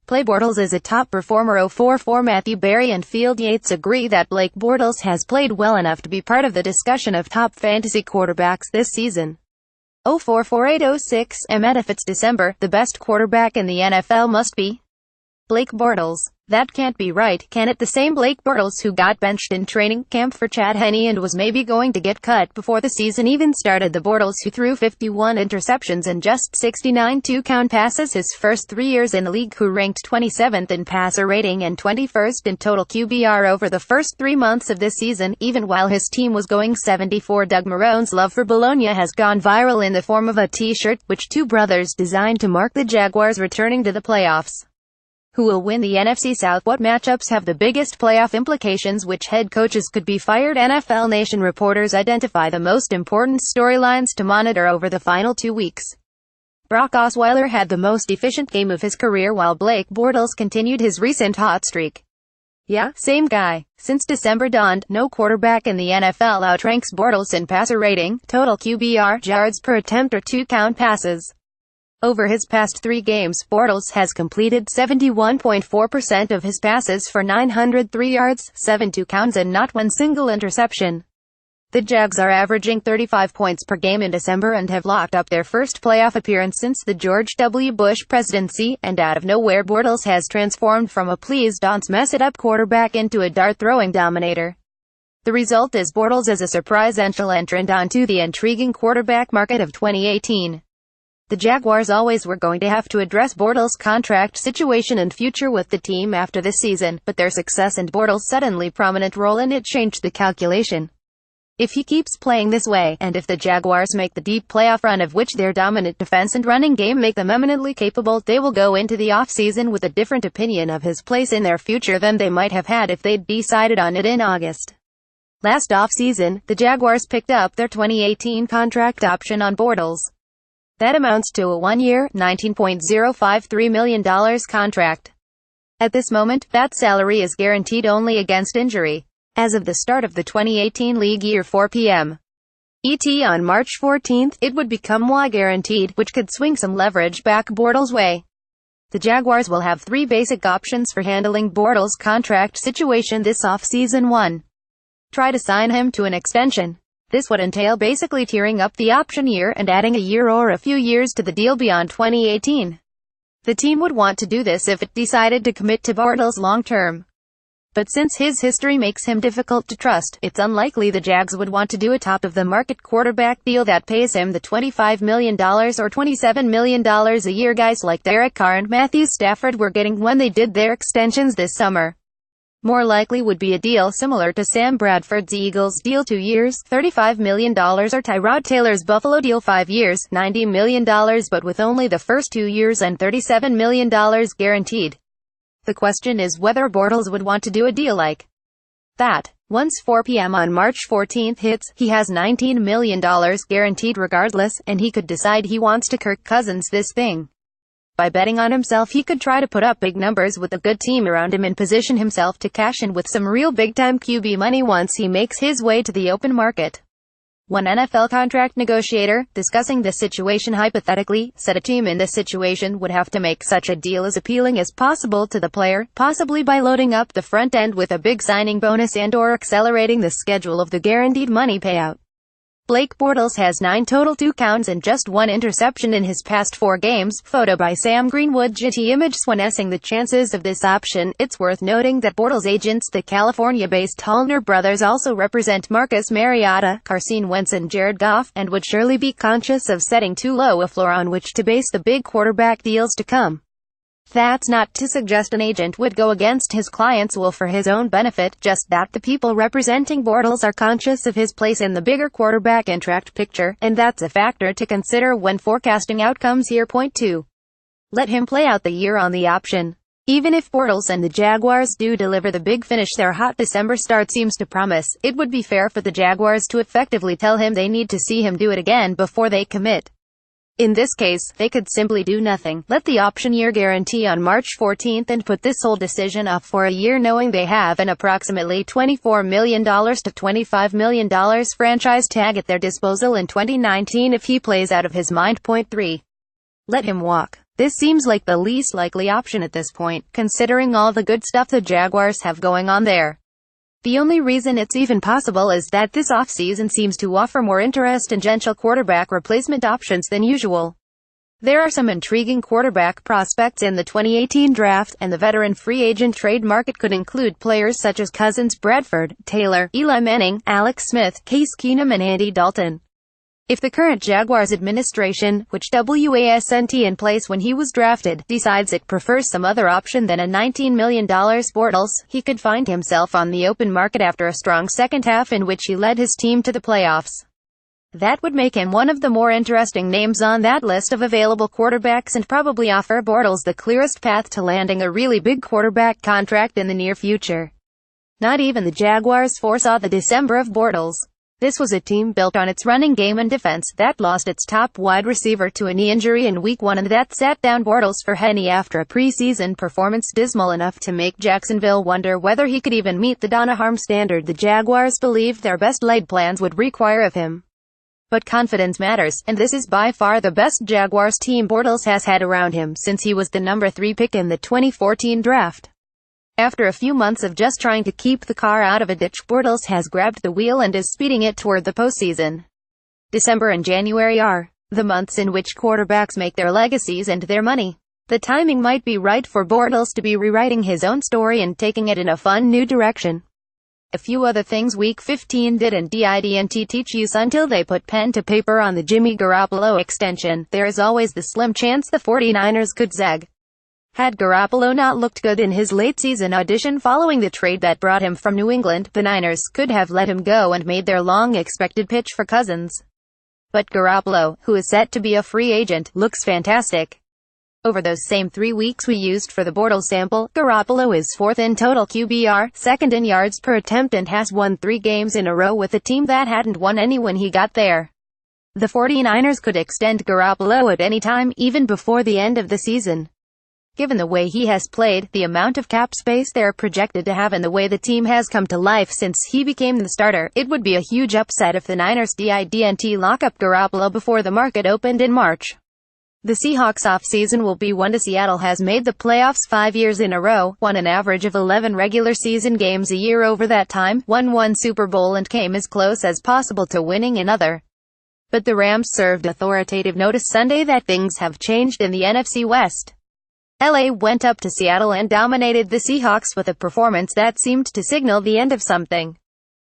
playBortles is a top performer. 044 Matthew Berry and Field Yates agree that Blake Bortles has played well enough to be part of the discussion of top fantasy quarterbacks this season. 044-806 if it's December, the best quarterback in the NFL must be Blake Bortles. That can't be right, can it? The same Blake Bortles who got benched in training camp for Chad Henne and was maybe going to get cut before the season even started. The Bortles who threw 51 interceptions and just 69 two-count passes his first 3 years in the league, who ranked 27th in passer rating and 21st in total QBR over the first 3 months of this season, even while his team was going 74. Doug Marrone's love for Bologna has gone viral in the form of a t-shirt, which two brothers designed to mark the Jaguars returning to the playoffs. Who will win the NFC South? What matchups have the biggest playoff implications? Which head coaches could be fired? NFL Nation reporters identify the most important storylines to monitor over the final 2 weeks. Brock Osweiler had the most efficient game of his career while Blake Bortles continued his recent hot streak. Yeah, same guy. Since December dawned, no quarterback in the NFL outranks Bortles in passer rating, total QBR, yards per attempt, or two-count passes. Over his past 3 games, Bortles has completed 71.4% of his passes for 903 yards, 7 two-counts, and not one single interception. The Jags are averaging 35 points per game in December and have locked up their first playoff appearance since the George W. Bush presidency, and out of nowhere Bortles has transformed from a please-don't-mess-it-up quarterback into a dart-throwing dominator. The result is Bortles as a surprise-entry entrant onto the intriguing quarterback market of 2018. The Jaguars always were going to have to address Bortles' contract situation and future with the team after this season, but their success and Bortles' suddenly prominent role in it changed the calculation. If he keeps playing this way, and if the Jaguars make the deep playoff run of which their dominant defense and running game make them eminently capable, they will go into the offseason with a different opinion of his place in their future than they might have had if they'd decided on it in August. Last offseason, the Jaguars picked up their 2018 contract option on Bortles. That amounts to a 1-year, $19.053 million contract. At this moment, that salary is guaranteed only against injury. As of the start of the 2018 league year 4 p.m. ET on March 14, it would become guaranteed, which could swing some leverage back Bortles' way. The Jaguars will have 3 basic options for handling Bortles' contract situation this offseason. 1. Try to sign him to an extension. This would entail basically tearing up the option year and adding a year or a few years to the deal beyond 2018. The team would want to do this if it decided to commit to Bortles long-term. But since his history makes him difficult to trust, it's unlikely the Jags would want to do a top-of-the-market quarterback deal that pays him the $25 million or $27 million a year guys like Derek Carr and Matthew Stafford were getting when they did their extensions this summer. More likely would be a deal similar to Sam Bradford's Eagles deal, 2 years, $35 million, or Tyrod Taylor's Buffalo deal, 5 years, $90 million, but with only the first 2 years and $37 million guaranteed. The question is whether Bortles would want to do a deal like that. Once 4 p.m. on March 14 hits, he has $19 million guaranteed regardless, and he could decide he wants to Kirk Cousins this thing. By betting on himself, he could try to put up big numbers with a good team around him and position himself to cash in with some real big-time QB money once he makes his way to the open market. One NFL contract negotiator, discussing this situation hypothetically, said a team in this situation would have to make such a deal as appealing as possible to the player, possibly by loading up the front end with a big signing bonus and/or accelerating the schedule of the guaranteed money payout. Blake Bortles has 9 total two-counts and just 1 interception in his past 4 games. Photo by Sam Greenwood. GT image. When assessing the chances of this option, it's worth noting that Bortles' agents, the California-based Hollner brothers, also represent Marcus Mariota, Carson Wentz, and Jared Goff, and would surely be conscious of setting too low a floor on which to base the big quarterback deals to come. That's not to suggest an agent would go against his client's will for his own benefit, just that the people representing Bortles are conscious of his place in the bigger quarterback contract picture, and that's a factor to consider when forecasting outcomes here. Point 2. Let him play out the year on the option. Even if Bortles and the Jaguars do deliver the big finish their hot December start seems to promise, it would be fair for the Jaguars to effectively tell him they need to see him do it again before they commit. In this case, they could simply do nothing, let the option year guarantee on March 14 and put this whole decision off for a year, knowing they have an approximately $24 million to $25 million franchise tag at their disposal in 2019 if he plays out of his mind. Point 3. Let him walk. This seems like the least likely option at this point, considering all the good stuff the Jaguars have going on there. The only reason it's even possible is that this offseason seems to offer more interest in potential quarterback replacement options than usual. There are some intriguing quarterback prospects in the 2018 draft, and the veteran free agent trade market could include players such as Cousins, Bradford, Taylor, Eli Manning, Alex Smith, Case Keenum and Andy Dalton. If the current Jaguars administration, which wasn't in place when he was drafted, decides it prefers some other option than a $19 million Bortles, he could find himself on the open market after a strong second half in which he led his team to the playoffs. That would make him one of the more interesting names on that list of available quarterbacks and probably offer Bortles the clearest path to landing a really big quarterback contract in the near future. Not even the Jaguars foresaw the December of Bortles. This was a team built on its running game and defense that lost its top wide receiver to a knee injury in Week 1 and that sat down Bortles for Henny after a preseason performance dismal enough to make Jacksonville wonder whether he could even meet the Donaharm standard the Jaguars believed their best laid plans would require of him. But confidence matters, and this is by far the best Jaguars team Bortles has had around him since he was the number 3 pick in the 2014 draft. After a few months of just trying to keep the car out of a ditch, Bortles has grabbed the wheel and is speeding it toward the postseason. December and January are the months in which quarterbacks make their legacies and their money. The timing might be right for Bortles to be rewriting his own story and taking it in a fun new direction. A few other things Week 15 didn't teach you until they put pen to paper on the Jimmy Garoppolo extension. There is always the slim chance the 49ers could zag. Had Garoppolo not looked good in his late-season audition following the trade that brought him from New England, the Niners could have let him go and made their long-expected pitch for Cousins. But Garoppolo, who is set to be a free agent, looks fantastic. Over those same 3 weeks we used for the Bortles sample, Garoppolo is 4th in total QBR, 2nd in yards per attempt and has won 3 games in a row with a team that hadn't won any when he got there. The 49ers could extend Garoppolo at any time, even before the end of the season. Given the way he has played, the amount of cap space they're projected to have and the way the team has come to life since he became the starter, it would be a huge upset if the Niners didn't lock up Garoppolo before the market opened in March. The Seahawks offseason will be one. Seattle has made the playoffs 5 years in a row, won an average of 11 regular season games a year over that time, won 1 Super Bowl and came as close as possible to winning another. But the Rams served authoritative notice Sunday that things have changed in the NFC West. LA went up to Seattle and dominated the Seahawks with a performance that seemed to signal the end of something.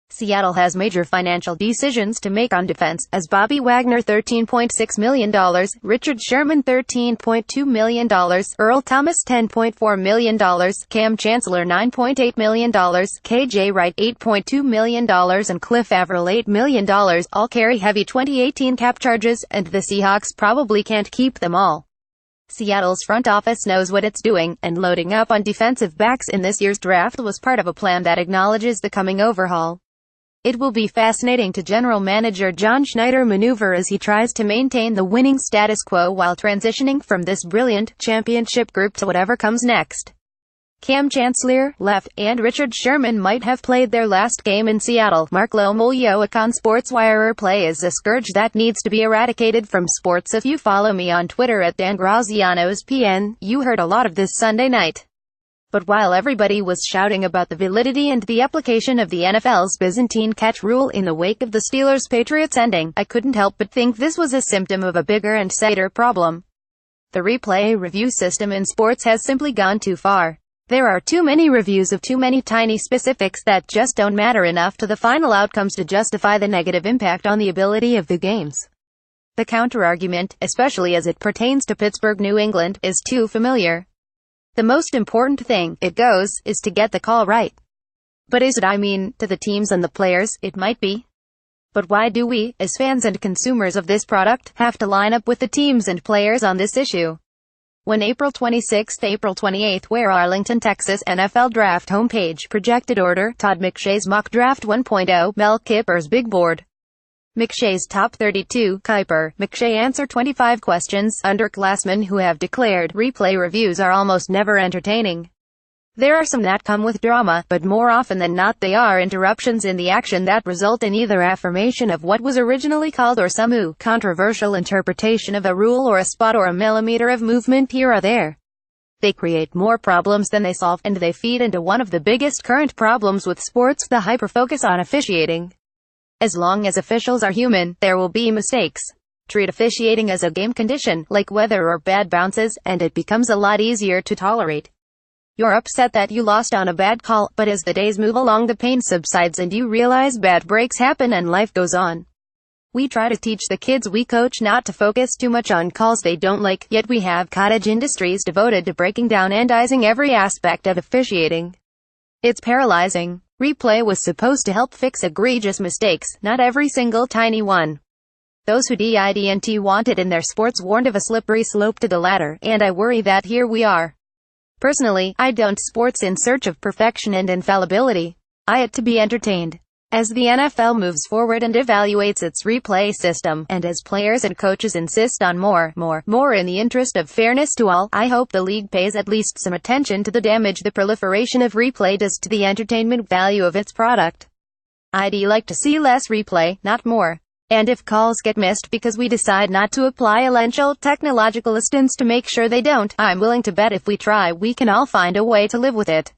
Seattle has major financial decisions to make on defense, as Bobby Wagner $13.6 million, Richard Sherman $13.2 million, Earl Thomas $10.4 million, Cam Chancellor $9.8 million, KJ Wright $8.2 million and Cliff Avril $8 million, all carry heavy 2018 cap charges, and the Seahawks probably can't keep them all. Seattle's front office knows what it's doing, and loading up on defensive backs in this year's draft was part of a plan that acknowledges the coming overhaul. It will be fascinating to general manager John Schneider maneuver as he tries to maintain the winning status quo while transitioning from this brilliant championship group to whatever comes next. Cam Chancellor, left, and Richard Sherman might have played their last game in Seattle. Mark Lomolioic on SportsWire. Play is a scourge that needs to be eradicated from sports. If you follow me on Twitter at DanGrazianosPN, you heard a lot of this Sunday night. But while everybody was shouting about the validity and the application of the NFL's Byzantine catch rule in the wake of the Steelers-Patriots ending, I couldn't help but think this was a symptom of a bigger and sadder problem. The replay review system in sports has simply gone too far. There are too many reviews of too many tiny specifics that just don't matter enough to the final outcomes to justify the negative impact on the ability of the games. The counterargument, especially as it pertains to Pittsburgh, New England, is too familiar. The most important thing, it goes, is to get the call right. But is it? I mean, to the teams and the players, it might be. But why do we, as fans and consumers of this product, have to line up with the teams and players on this issue? When April 26, April 28, where Arlington, Texas, NFL Draft homepage, projected order, Todd McShay's Mock Draft 1.0, Mel Kiper's Big Board. McShay's Top 32, Kiper, McShay answer 25 questions, underclassmen who have declared, replay reviews are almost never entertaining. There are some that come with drama, but more often than not they are interruptions in the action that result in either affirmation of what was originally called or some controversial interpretation of a rule or a spot or a millimeter of movement here or there. They create more problems than they solve, and they feed into one of the biggest current problems with sports, the hyper-focus on officiating. As long as officials are human, there will be mistakes. Treat officiating as a game condition, like weather or bad bounces, and it becomes a lot easier to tolerate. You're upset that you lost on a bad call, but as the days move along the pain subsides and you realize bad breaks happen and life goes on. We try to teach the kids we coach not to focus too much on calls they don't like, yet we have cottage industries devoted to breaking down and icing every aspect of officiating. It's paralyzing. Replay was supposed to help fix egregious mistakes, not every single tiny one. Those who didn't want it in their sports warned of a slippery slope to the ladder, and I worry that here we are. Personally, I don't sports in search of perfection and infallibility. I it to be entertained. As the NFL moves forward and evaluates its replay system, and as players and coaches insist on more in the interest of fairness to all, I hope the league pays at least some attention to the damage the proliferation of replay does to the entertainment value of its product. I'd like to see less replay, not more. And if calls get missed because we decide not to apply essential technological assistance to make sure they don't, I'm willing to bet if we try we can all find a way to live with it.